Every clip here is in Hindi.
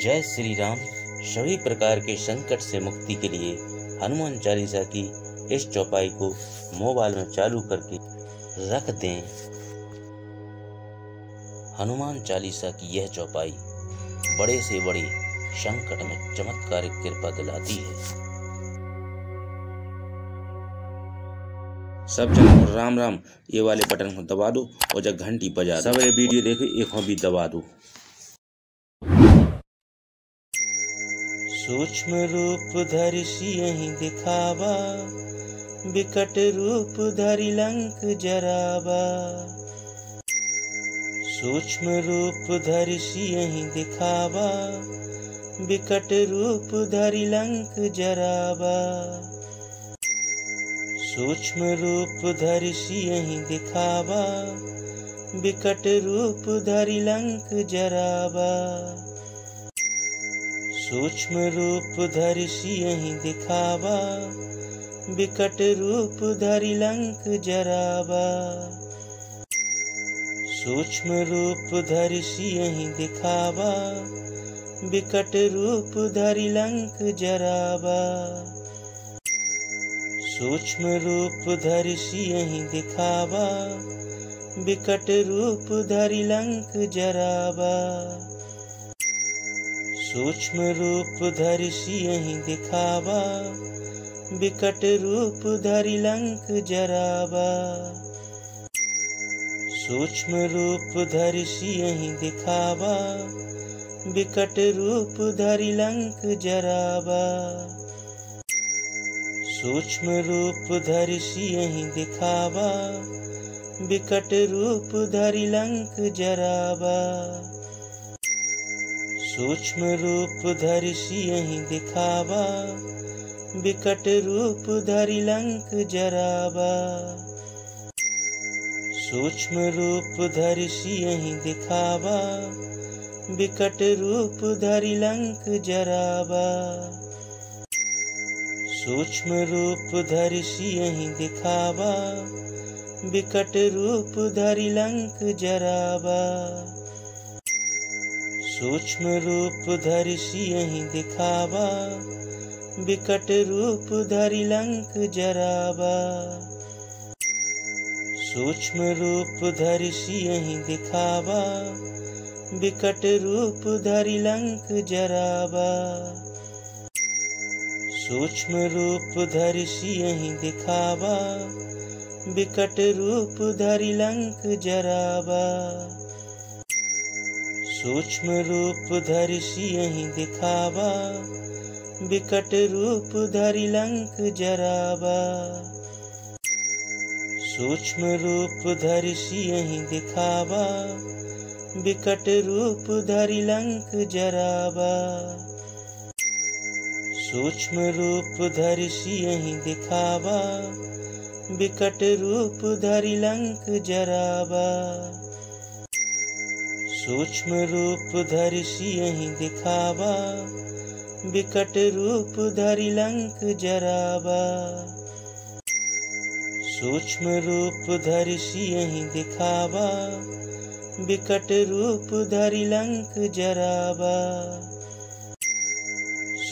जय श्री राम। सभी प्रकार के संकट से मुक्ति के लिए हनुमान चालीसा की इस चौपाई को मोबाइल में चालू करके रख दें। हनुमान चालीसा की यह चौपाई बड़े से बड़े संकट में चमत्कारिक कृपा दिलाती है। सब जन राम राम, ये वाले बटन को दबा दो और जब घंटी बजा दो। सब वीडियो देखो, एक भी दबा दो। सूक्ष्म रूप धरि सियहि दिखावा, विकट रूप धरि लंक जरावा। सूक्ष्म रूप धरि सियहि दिखावा, विकट रूप धरि लंक जरावा। सूक्ष्म रूप धरि सियहि दिखावा, विकट रूप धरि लंक जरावा। सूक्ष्म रूप धरि सियहि दिखावा, विकट रूप धरि लंक जरावा। सूक्ष्म रूप धरि सियहि दिखावा, विकट रूप धरि लंक जरावा। सूक्ष्म रूप धरि सियहि दिखावा, विकट रूप धरि लंक जरावा। सूक्ष्म रूप धरि सियहि दिखावा, विकट रूप धरि लंक जरावा। सूक्ष्म रूप धरि सियहि दिखावा, विकट रूप धरि लंक जरावा। सूक्ष्म रूप धरि सियहि दिखावा, विकट रूप धरि लंक जरावा। सूक्ष्म रूप धरि सियहि दिखावा, विकट रूप धरि लंक जरावा। सूक्ष्म रूप धरि सियहि दिखावा, विकट रूप धरि लंक जरावा। सूक्ष्म रूप धरि सियहि दिखावा, विकट रूप धरि लंक जरावा। सूक्ष्म रूप धरि सियहि दिखावा, विकट रूप धरि लंक जरावा। सूक्ष्म रूप धरि सियहि दिखावा, विकट रूप धरि लंक जरावा। सूक्ष्म रूप धरि सियहि दिखावा, विकट रूप धरि लंक जरावा। सूक्ष्म रूप धरि सियहि दिखावा, विकट रूप धरि लंक जरावा। सूक्ष्म रूप धरि सियहि दिखावा, विकट रूप धरि लंक जरावा। सूक्ष्म रूप धरि सियहि दिखावा, विकट रूप धरि लंक जरावा। सूक्ष्म रूप धरि सियहि दिखावा, विकट रूप धरि लंक जरावा। सूक्ष्म रूप धरि सियहि दिखावा, विकट रूप धरि लंक जरावा।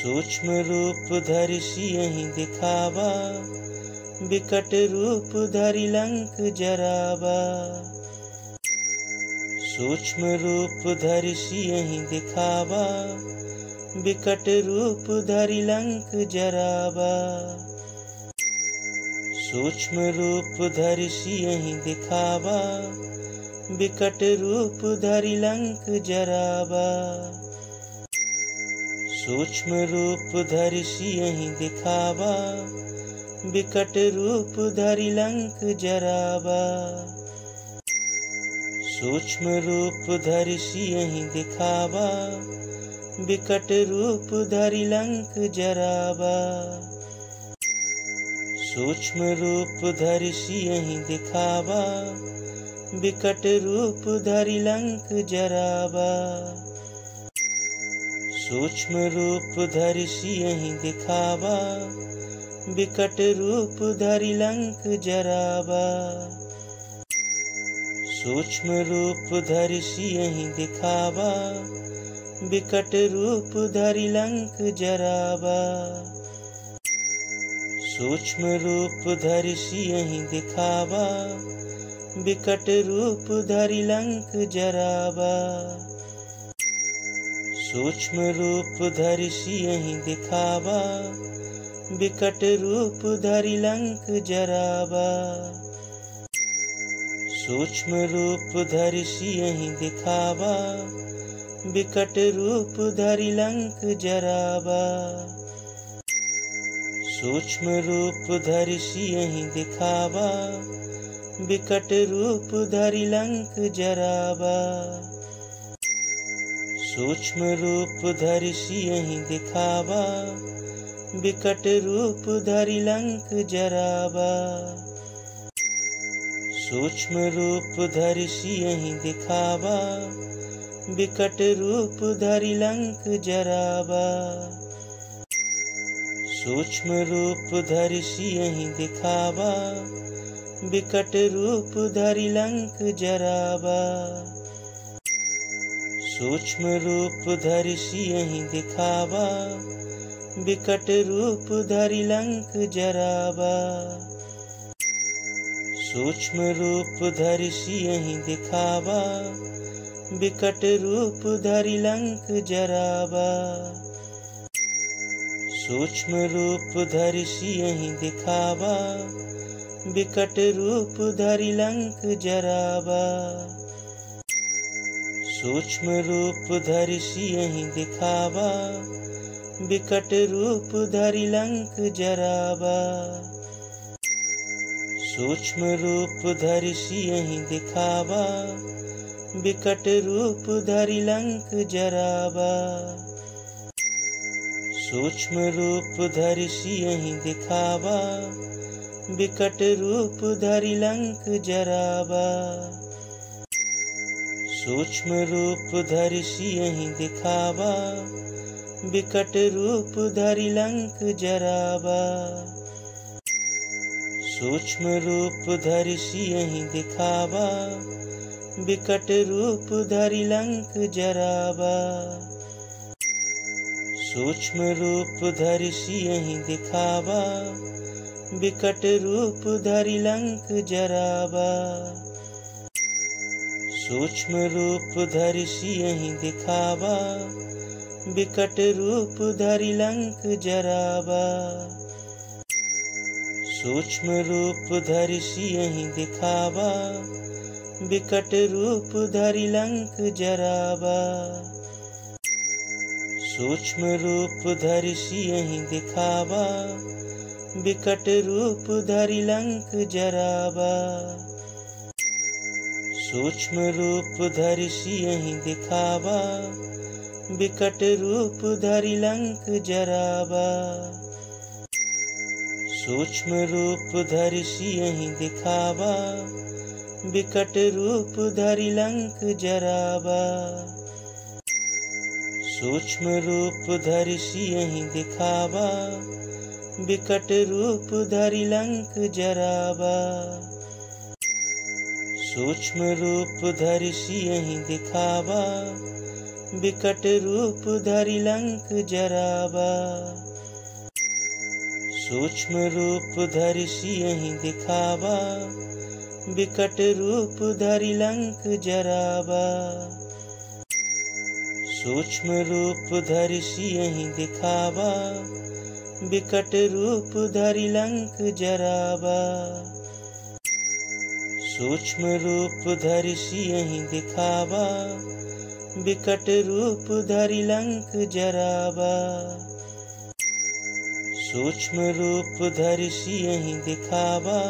सूक्ष्म रूप धरि सियहि दिखावा, विकट रूप धरि लंक जरावा। सूक्ष्म रूप धरि सियहि दिखावा, विकट रूप धरि लंक जरावा। सूक्ष्म रूप धरि सियहि दिखावा, विकट रूप धरि लंक जरावा। सूक्ष्म रूप धरि सियहि दिखावा, विकट रूप धरि लंक जरावा। सूक्ष्म रूप धरि सियहि दिखावा, विकट रूप धरि लंक जरावा। सूक्ष्म रूप धरि सियहि दिखावा, विकट रूप धरि लंक जरावा। सूक्ष्म रूप धरि सियहि दिखावा, विकट रूप धरि लंक जरावा। सूक्ष्म रूप धरि सियहि दिखावा, बिकट रूप धरि लंक जरावा। सूक्ष्म रूप धरि सियहि दिखावा, बिकट रूप धरि लंक जरावा। सूक्ष्म रूप धरि सियहि दिखावा, बिकट रूप धरि लंक जरावा। सूक्ष्म रूप धरि सियहि दिखावा, बिकट रूप धरि लंक जरावा। सूक्ष्म रूप धरि सियहि दिखावा, बिकट रूप धरि लंक जरावा। सूक्ष्म रूप धरि सियहि दिखावा, बिकट रूप धरि लंक जरावा। सूक्ष्म रूप धरि सियहि दिखावा, बिकट रूप धरि लंक जरावा। सूक्ष्म रूप धरि सियहि दिखावा, बिकट रूप धरि लंक जरावा। सूक्ष्म रूप धरि सियहि दिखावा, बिकट रूप धरि लंक जरावा। सूक्ष्म रूप धरि सियहि दिखावा, बिकट रूप धरि लंक जरावा। सूक्ष्म रूप धरि सियहि दिखावा, बिकट रूप धरि लंक जरावा। सूक्ष्म रूप धरि सियहि दिखावा, बिकट रूप धरि लंक जरावा। सूक्ष्म रूप धरि सियहि दिखावा, बिकट रूप धरि लंक जरावा। सूक्ष्म रूप धरि सियहि दिखावा, बिकट रूप धरि लंक जरावा। सूक्ष्म रूप धरि सियहि दिखावा, बिकट रूप धरि लंक जरावा। सूक्ष्म रूप धरि सियहि दिखावा, बिकट रूप धरि लंक जरावा। सूक्ष्म रूप धरि सियहि दिखावा, बिकट रूप धरि लंक जरावा। सूक्ष्म रूप धरि सियहि दिखावा, बिकट रूप धरि लंक जरावा। सूक्ष्म रूप धरि सियहि दिखावा, बिकट रूप धरि लंक जरावा। सूक्ष्म रूप धरि सियहि दिखावा, बिकट रूप धरि लंक जरावा। सूक्ष्म रूप धरि सियहि दिखावा, बिकट रूप धरि लंक जरावा। सूक्ष्म रूप धरि सियहि दिखावा, बिकट रूप धरि लंक जरावा। सूक्ष्म रूप धरि सियहि दिखावा, बिकट रूप धरि लंक जरावा। सूक्ष्म रूप धरि सियहि दिखावा, बिकट रूप धरि लंक जरावा। सूक्ष्म रूप धरि सियहि दिखावा, बिकट रूप धरि लंक जरावा। सूक्ष्म रूप धरि सियहि दिखावा, बिकट रूप धरि लंक जरावा। सूक्ष्म रूप धरि सियहि दिखावा, बिकट रूप धरि लंक जरावा। सूक्ष्म रूप धरि सियहि दिखावा,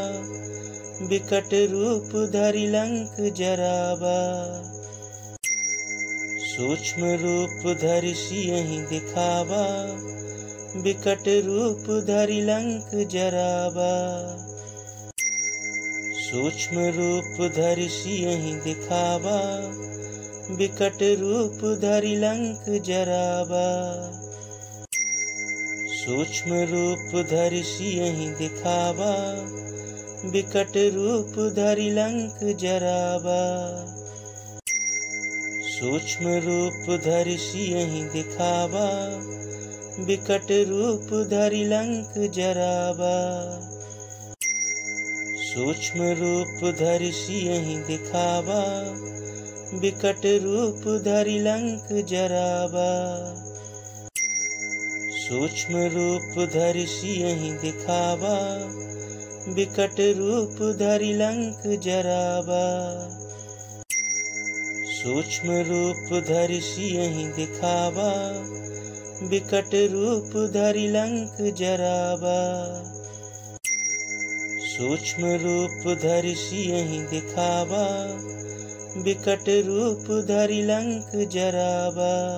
बिकट रूप धरि लंक जरावा। सूक्ष्म रूप धरि सियहि दिखावा, बिकट रूप धरि लंक जरावा। सूक्ष्म रूप धरि सियहि दिखावा, बिकट रूप धरि लंक जरावा। सूक्ष्म रूप धरि सियहि दिखावा, बिकट रूप धरि लंक जरावा। सूक्ष्म रूप धरि सियहि दिखावा, विकट रूप धरि लंक जरावा। सूक्ष्म रूप धरि सियहि दिखावा, विकट रूप धरि लंक जरावा। सूक्ष्म रूप धरि सियहि दिखावा, विकट रूप धरि लंक जरावा। सूक्ष्म रूप धरि सियहि दिखावा, विकट रूप धरि लंक जरावा। सूक्ष्म रूप धरि सियहि दिखावा, विकट रूप धरि लंक जरावा।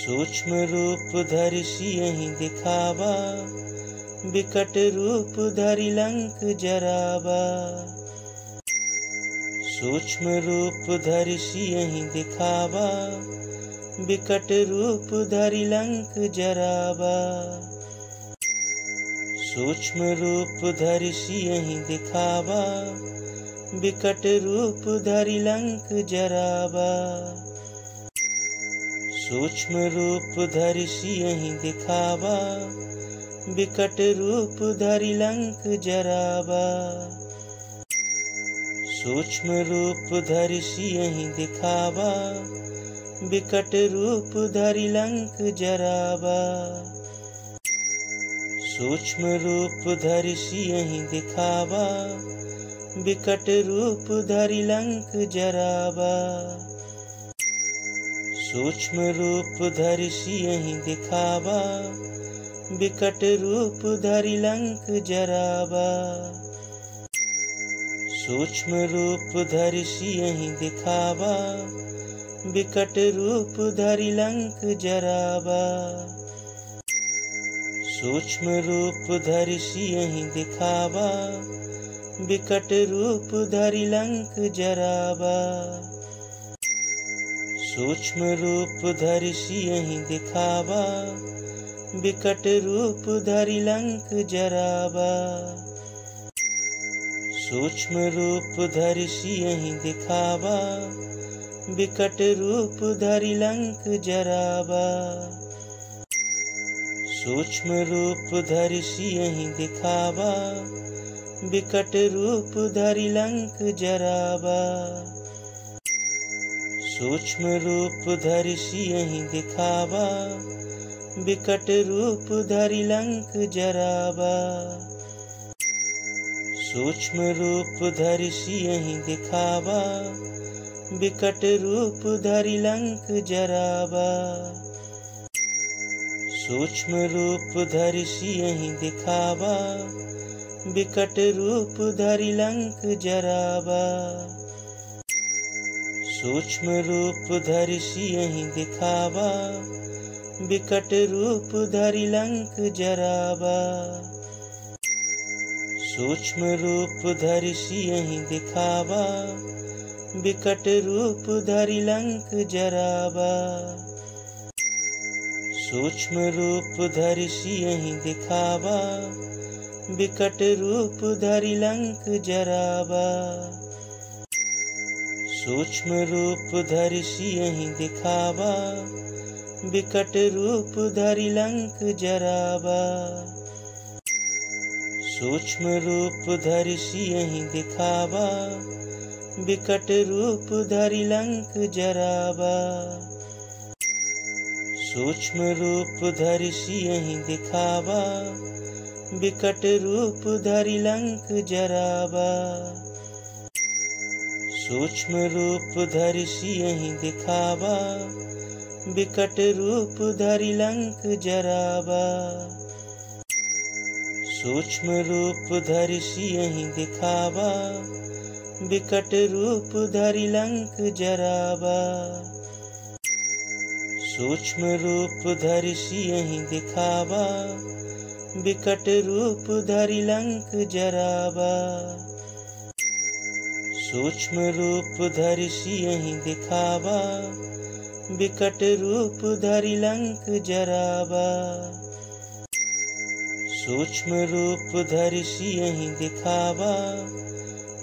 सूक्ष्म रूप धरि सियहि दिखावा, विकट रूप धरि लंक जरावा। सूक्ष्म रूप धरि सियहि दिखावा, विकट रूप धरि लंक जरावा। सूक्ष्म रूप धरि सियहि दिखावा, विकट रूप धरि लंक जरावा। सूक्ष्म रूप धरि सियहि दिखावा, विकट रूप धरि लंक जरावा। सूक्ष्म रूप धरि सियहि दिखावा, विकट रूप धरि लंक जरावा। सूक्ष्म रूप धरि सियहि दिखावा, विकट रूप धरि लंक जरावा। सूक्ष्म रूप धरि सियहि दिखावा, विकट रूप धरि लंक जरावा। सूक्ष्म रूप धरि सियहि दिखावा, विकट रूप धरि लंक जरावा। सूक्ष्म रूप धरि सियहि दिखावा, विकट रूप धरि लंक जरावा। सूक्ष्म रूप धरि सियहि दिखावा, विकट रूप धरि लंक जरावा। सूक्ष्म रूप धरि सियहि दिखावा, विकट रूप धरि लंक जरावा। सूक्ष्म रूप धरि सियहि दिखावा, विकट रूप धरि लंक जरावा। सूक्ष्म रूप धरि सियहि दिखावा, विकट रूप धरि लंक जरावा। सूक्ष्म रूप धरि सियहि दिखावा, विकट रूप धरि लंक जरावा। सूक्ष्म रूप धरि सियहि दिखावा, विकट रूप धरि लंक जरावा। सूक्ष्म रूप धरि सियहि दिखावा, विकट रूप धरि लंक जरावा। सूक्ष्म रूप धरि सियहि दिखावा, विकट रूप धरि लंक जरावा। सूक्ष्म रूप धरि सियहि दिखावा, विकट रूप धरि लंक जरावा। सूक्ष्म रूप धरि सियहि दिखावा, विकट रूप धरि लंक जरावा। सूक्ष्म रूप धरि सियहि दिखावा, विकट रूप धरि लंक जरावा। सूक्ष्म रूप धरि सियहि दिखावा, विकट रूप धरि लंक जरावा। सूक्ष्म रूप धरि सियहि दिखावा, विकट रूप धरि लंक जरावा। सूक्ष्म रूप धरि सियहि दिखावा, विकट रूप धरि लंक जरावा। सूक्ष्म रूप धरि सियहि दिखावा, विकट रूप धरि लंक जरावा। सूक्ष्म रूप धरि सियहि दिखावा, विकट रूप धरि लंक जरावा। सूक्ष्म रूप धरि सियहि दिखावा,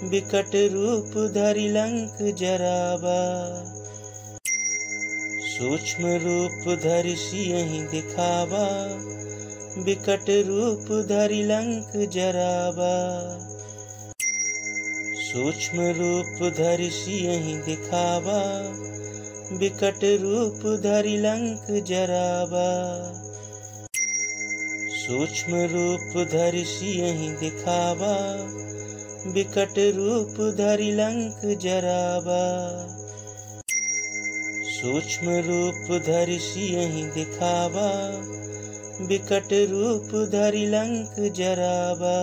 बिकट रूप धरि लंक जरावा। सूक्ष्म रूप धरि सियहि दिखावा, बिकट रूप धरि लंक जरावा। सूक्ष्म रूप धरि सियहि दिखावा, बिकट रूप धरि लंक जरावा। सूक्ष्म रूप धरि सियहि दिखावा, बिकट रूप धरि लंक जरावा। सूक्ष्म रूप धरि सियहि दिखावा, बिकट रूप धरि लंक जरावा।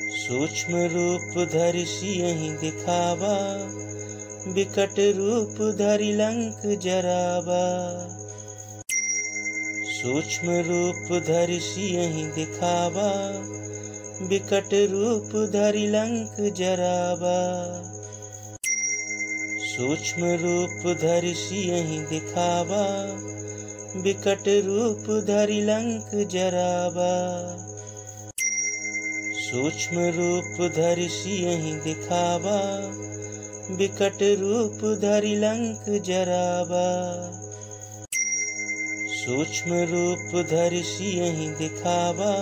सूक्ष्म रूप धरि सियहि दिखावा, बिकट रूप धरि लंक जरावा। सूक्ष्म रूप धरि सियहि दिखावा, बिकट रूप धरि लंक जरावा। सूक्ष्म रूप धरि सियहि दिखावा, बिकट रूप धरि लंक जरावा। सूक्ष्म रूप धरि सियहि दिखावा, बिकट रूप धरि लंक जरावा। सूक्ष्म रूप धरि सियहि दिखावा,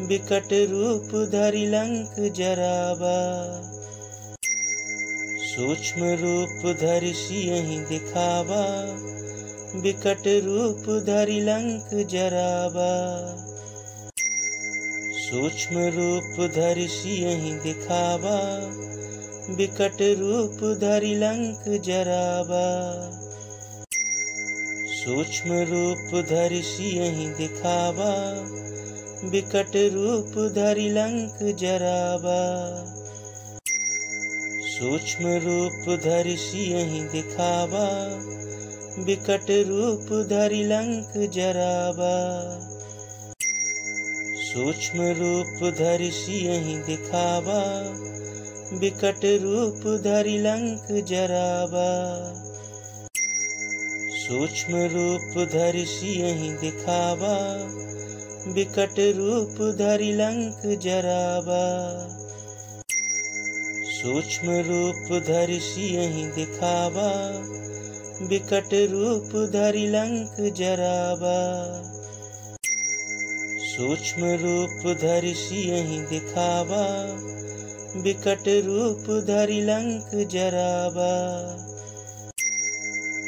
बिकट रूप धरि लंक जरावा। सूक्ष्म रूप धरि सियहि दिखावा, बिकट रूप धरि लंक जरावा। सूक्ष्म रूप धरि सियहि दिखावा, बिकट रूप धरि लंक जरावा। सूक्ष्म रूप धरि सियहि दिखावा, बिकट रूप धरि लंक जरावा। सूक्ष्म रूप धरि सियहि दिखावा, बिकट रूप धरि लंक जरावा। सूक्ष्म रूप धरि सियहि दिखावा, बिकट रूप धरि लंक जरावा। सूक्ष्म रूप धरि सियहि दिखावा, बिकट रूप धरि लंक जरावा। सूक्ष्म रूप धरि सियहि दिखावा, बिकट रूप धरि लंक जरावा। सूक्ष्म रूप धरि सियहि दिखावा, बिकट रूप धरि लंक जरावा।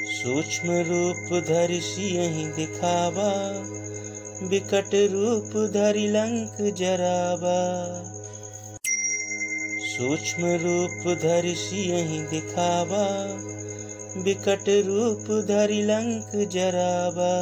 सूक्ष्म रूप धरि सियहि दिखावा, बिकट रूप धरि लंक जरावा। सूक्ष्म रूप धरि सियहि दिखावा, बिकट रूप धरि लंक जरावा।